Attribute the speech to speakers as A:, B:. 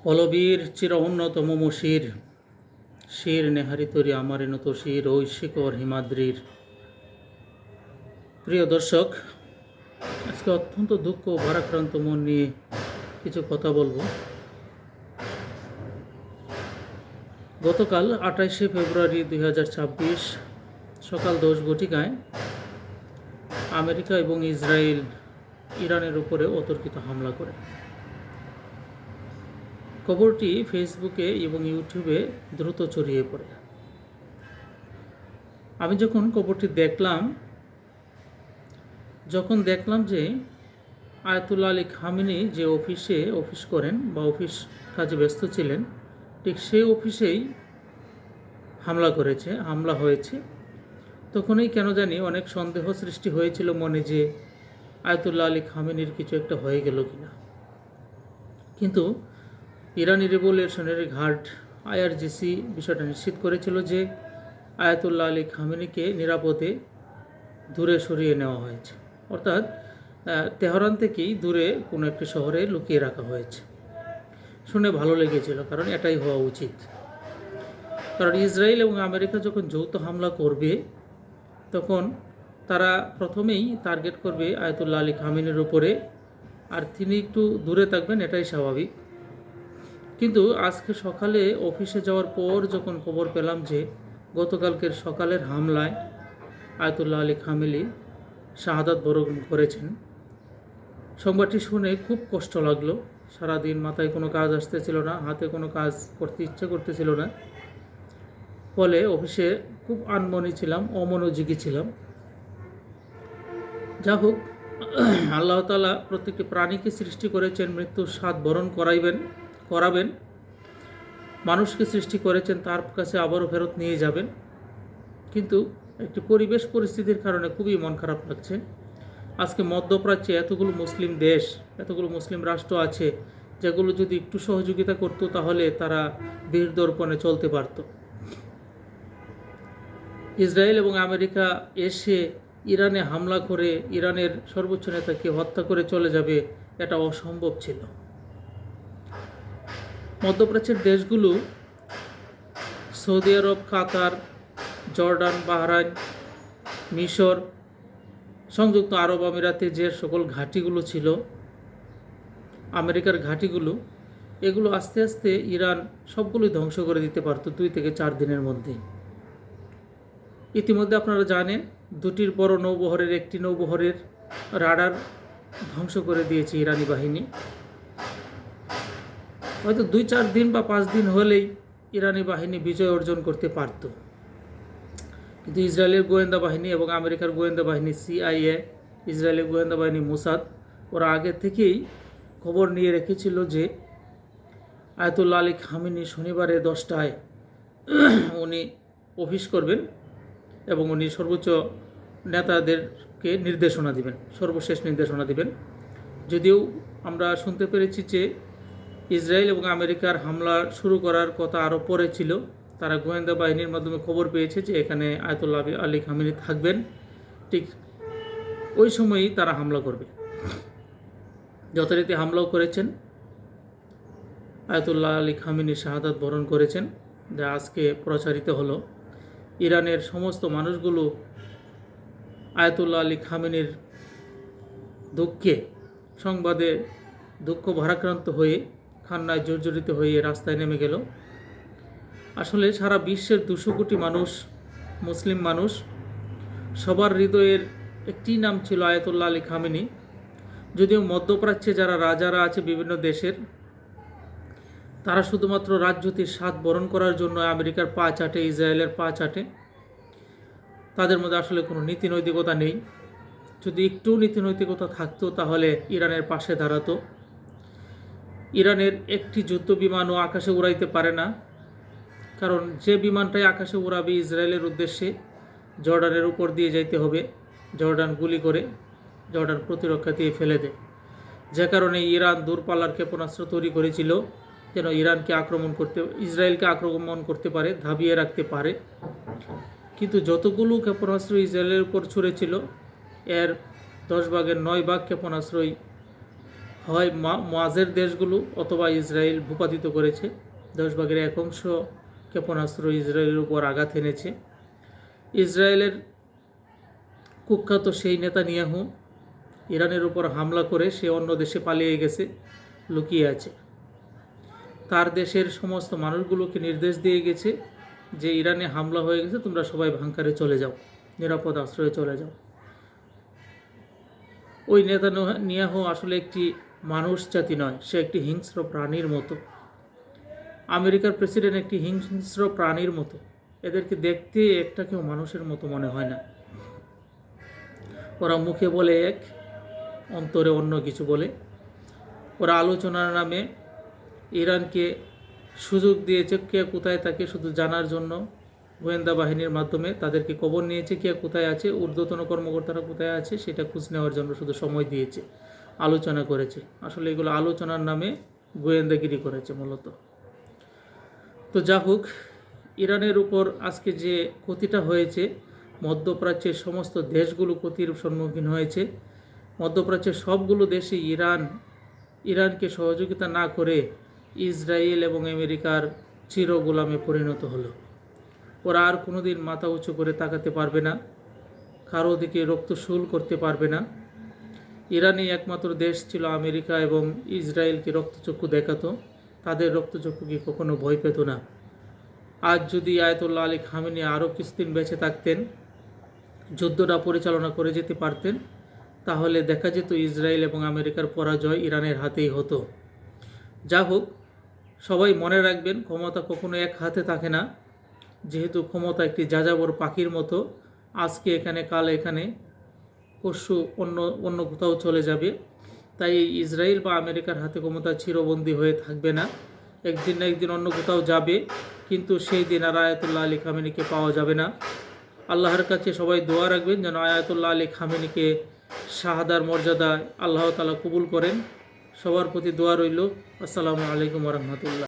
A: পলবীর চির অন্যতম মশির শির নেহারি তরি আমার নত শির ওই শিকর হিমাদ্রির। প্রিয় দর্শক, আজকে অত্যন্ত দুঃখ ও ভারাক্রান্ত মন নিয়ে কিছু কথা বলবো। গতকাল 28শে ফেব্রুয়ারি 2026 সকাল 10 ঘটিকায় আমেরিকা এবং ইসরায়েল ইরানের উপরে অতর্কিত হামলা করে। খবরটি ফেসবুকে এবং ইউটিউবে দ্রুত ছড়িয়ে পড়ে। আমি যখন খবরটি দেখলাম যে আয়াতুল্লাহ আলী খামেনি যে অফিস করেন বা অফিস কাজে ব্যস্ত ছিলেন, ঠিক সেই অফিসেই হামলা হয়েছে, তখনই কেন জানি অনেক সন্দেহ সৃষ্টি হয়েছিল মনে যে আয়াতুল্লাহ আলী খামেনির কিছু একটা হয়ে গেল কিনা। কিন্তু ইরানি রেভলিউশনারি গার্ড IRGC বিষয়টা নিশ্চিত করেছিল যে আয়াতুল্লাহ আলী খামেনিকে নিরাপদে দূরে সরিয়ে নেওয়া হয়েছে, অর্থাৎ তেহরান থেকেই দূরে কোনো একটি শহরে লুকিয়ে রাখা হয়েছে। শুনে ভালো লেগেছিল, কারণ এটাই হওয়া উচিত। কারণ ইসরায়েল এবং আমেরিকা যখন যৌথ হামলা করবে, তখন তারা প্রথমেই টার্গেট করবে আয়াতুল্লাহ আলী খামেনির উপরে, আর তিনি একটু দূরে থাকবেন, এটাই স্বাভাবিক। কিন্তু আজকে সকালে অফিসে যাওয়ার পর যখন খবর পেলাম যে গতকালকের সকালের হামলায় আয়াতুল্লাহ আলী খামেনি শাহাদাত বরণ করেছেন, সংবাদটি শুনে খুব কষ্ট লাগলো। সারাদিন মাথায় কোনো কাজ আসতেছিল না, হাতে কোনো কাজ করতে ইচ্ছে করতেছিল না, ফলে অফিসে খুব আনমনি ছিলাম, অমনোযোগী ছিলাম। যা হোক, আল্লাহ তাআলা প্রত্যেকটি প্রাণীকে সৃষ্টি করেছেন মৃত্যুর স্বাদ বরণ করাবেন। মানুষকে সৃষ্টি করেছেন তার কাছে আবারও ফেরত নিয়ে যাবেন। কিন্তু একটি পরিবেশ পরিস্থিতির কারণে খুবই মন খারাপ লাগছে। আজকে মধ্যপ্রাচ্যে এতগুলো মুসলিম দেশ, এতগুলো মুসলিম রাষ্ট্র আছে, যেগুলো যদি একটু সহযোগিতা করত তাহলে তারা বীর দর্পণে চলতে পারত। ইসরায়েল এবং আমেরিকা এসে ইরানে হামলা করে ইরানের সর্বোচ্চ নেতাকে হত্যা করে চলে যাবে, এটা অসম্ভব ছিল। মধ্যপ্রাচ্যের দেশগুলো সৌদি আরব, কাতার, জর্ডান, বাহরাইন, মিশর, সংযুক্ত আরব আমিরাতে যে সকল ঘাঁটিগুলো ছিল, আমেরিকার ঘাঁটিগুলো, এগুলো আস্তে আস্তে ইরান সবগুলোই ধ্বংস করে দিতে পারত 2 থেকে 4 দিনের মধ্যে। ইতিমধ্যে আপনারা জানেন, দুটির বড় নৌবহরের একটি নৌবহরের রাডার ধ্বংস করে দিয়েছে ইরানি বাহিনী। হয়তো 2-4 দিন বা 5 দিন হলেই ইরানি বাহিনী বিজয় অর্জন করতে পারত। কিন্তু ইসরায়েলের গোয়েন্দা বাহিনী এবং আমেরিকার গোয়েন্দা বাহিনী CIA, ইসরায়েলের গোয়েন্দা বাহিনী মোসাদ, ওরা আগে থেকেই খবর নিয়ে রেখেছিল যে আয়াতুল্লাহ আলী খামেনি শনিবারে 10টায় উনি অফিস করবেন এবং উনি সর্বোচ্চ নেতাদেরকে সর্বশেষ নির্দেশনা দিবেন। যদিও আমরা শুনতে পেরেছি যে ইসরায়েল এবং আমেরিকার হামলা শুরু করার কথা আরও পরে ছিল। তারা গোয়েন্দা বাহিনীর মাধ্যমে খবর পেয়েছে যে এখানে আয়াতুল্লাহ আলী খামেনি থাকবেন, ঠিক ওই সময়ই তারা হামলা করবে। যথারীতি হামলাও করেছেন, আয়াতুল্লাহ আলী খামেনি শাহাদাত বরণ করেছেন, যা আজকে প্রচারিত হলো। ইরানের সমস্ত মানুষগুলো আয়াতুল্লাহ আলী খামেনির সংবাদে দুঃখ ভারাক্রান্ত হয়ে কান্নায় জর্জরিত হয়ে রাস্তায় নেমে গেল। আসলে সারা বিশ্বের 200 কোটি মানুষ, মুসলিম মানুষ, সবার হৃদয়ের একটি নাম ছিল আয়াতুল্লাহ আলী খামেনি। যদিও মধ্যপ্রাচ্যে যারা রাজারা আছে বিভিন্ন দেশের, তারা শুধুমাত্র রাজজ্যোতির স্বাদ বরণ করার জন্য আমেরিকার পা চাটে, ইসরায়েলের পা চাটে। তাদের মধ্যে আসলে কোনো নীতি নৈতিকতা নেই। যদি একটু নীতি নৈতিকতা থাকতো তাহলে ইরানের পাশে দাঁড়াতো। ইরানের একটি যুদ্ধ বিমানও আকাশে উড়াইতে পারে না, কারণ যে বিমানটাই আকাশে উড়াবে ইসরায়েলের উদ্দেশ্যে, জর্ডানের উপর দিয়ে যাইতে হবে। জর্ডান গুলি করে, জর্ডান প্রতিরক্ষা দিয়ে ফেলে দেয়। যে কারণে ইরান দূরপাল্লার ক্ষেপণাস্ত্র তৈরি করেছিল যেন ইসরায়েলকে আক্রমণ করতে পারে, ধাবিয়ে রাখতে পারে। কিন্তু যতগুলো ক্ষেপণাস্ত্র ইসরায়েলের উপর ছুঁড়েছিল, এর 10 ভাগের 9 ভাগ ক্ষেপণাস্ত্রই হয় মাঝের দেশগুলো অথবা ইসরায়েল ভূপাতিত করেছে। 10 ভাগের 1 অংশ ক্ষেপণাস্ত্র ইসরায়েলের উপর আঘাত এনেছে। ইসরায়েলের কুখ্যাত সেই নেতানিয়াহু ইরানের উপর হামলা করে সে অন্য দেশে পালিয়ে গেছে, লুকিয়ে আছে। তার দেশের সমস্ত মানুষগুলোকে নির্দেশ দিয়ে গেছে যে ইরানে হামলা হয়ে গেছে, তোমরা সবাই ভাঙ্কারে চলে যাও, নিরাপদ আশ্রয়ে চলে যাও। ওই নেতানিয়াহু আসলে একটি মানুষ জাতি নয়, সে একটি হিংস্র প্রাণীর মতো। আমেরিকার প্রেসিডেন্ট একটি হিংস্র প্রাণীর মতো। এদেরকে দেখতে একটাকেও মানুষের মতো মনে হয় না। ওরা মুখে বলে এক, অন্তরে অন্য কিছু বলে। ওরা আলোচনার নামে ইরানকে সুযোগ দিয়েছে কে কোথায় থাকে শুধু জানার জন্য। গোয়েন্দা বাহিনীর মাধ্যমে তাদেরকে খবর নিয়েছে কে কোথায় আছে, ঊর্ধ্বতন কর্মকর্তারা কোথায় আছে সেটা খোঁজ নেওয়ার জন্য শুধু সময় দিয়েছে, আলোচনা করেছে। আসলে এগুলো আলোচনার নামে গোয়েন্দাগিরি করেছে মূলত। তো যা হোক, ইরানের উপর আজকে যে ক্ষতিটা হয়েছে, মধ্যপ্রাচ্যের সমস্ত দেশগুলো ক্ষতির সম্মুখীন হয়েছে। মধ্যপ্রাচ্যের সবগুলো দেশে ইরানকে সহযোগিতা না করে ইসরায়েল এবং আমেরিকার চিরগোলামে পরিণত হলো। ওরা আর কোনোদিন মাথা উঁচু করে তাকাতে পারবে না, কারো দিকে রক্তশূল করতে পারবে না। ইরানই একমাত্র দেশ ছিল আমেরিকা এবং ইসরায়েলকে রক্তচক্ষু দেখাতো, তাদের রক্তচক্ষুকে কখনো ভয় পেত না। আজ যদি আয়াতুল্লাহ আলী খামেনি আরও কিছুদিন বেঁচে থাকতেন, যুদ্ধটা পরিচালনা করে যেতে পারতেন, তাহলে দেখা যেত ইসরায়েল এবং আমেরিকার পরাজয় ইরানের হাতেই হতো। যা হোক, সবাই মনে রাখবেন ক্ষমতা কখনো এক হাতে থাকে না। যেহেতু ক্ষমতা একটি যাযাবর পাখির মতো, আজকে এখানে কাল এখানে, পরশু অন্য কোথাও চলে যাবে। তাই ইসরায়েল বা আমেরিকার হাতে ক্ষমতা চিরবন্দী হয়ে থাকবে না, একদিন না একদিন অন্য কোথাও যাবে, কিন্তু সেই দিন আর আয়াতুল্লাহ আলী খামেনিকে পাওয়া যাবে না। আল্লাহর কাছে সবাই দোয়া রাখবেন যেন আয়াতুল্লাহ আলী খামেনিকে শাহাদার মর্যাদায় আল্লাহ তাআলা কবুল করেন। সবার প্রতি দোয়া রইল। আসসালামু আলাইকুম ওয়া রাহমাতুল্লাহ।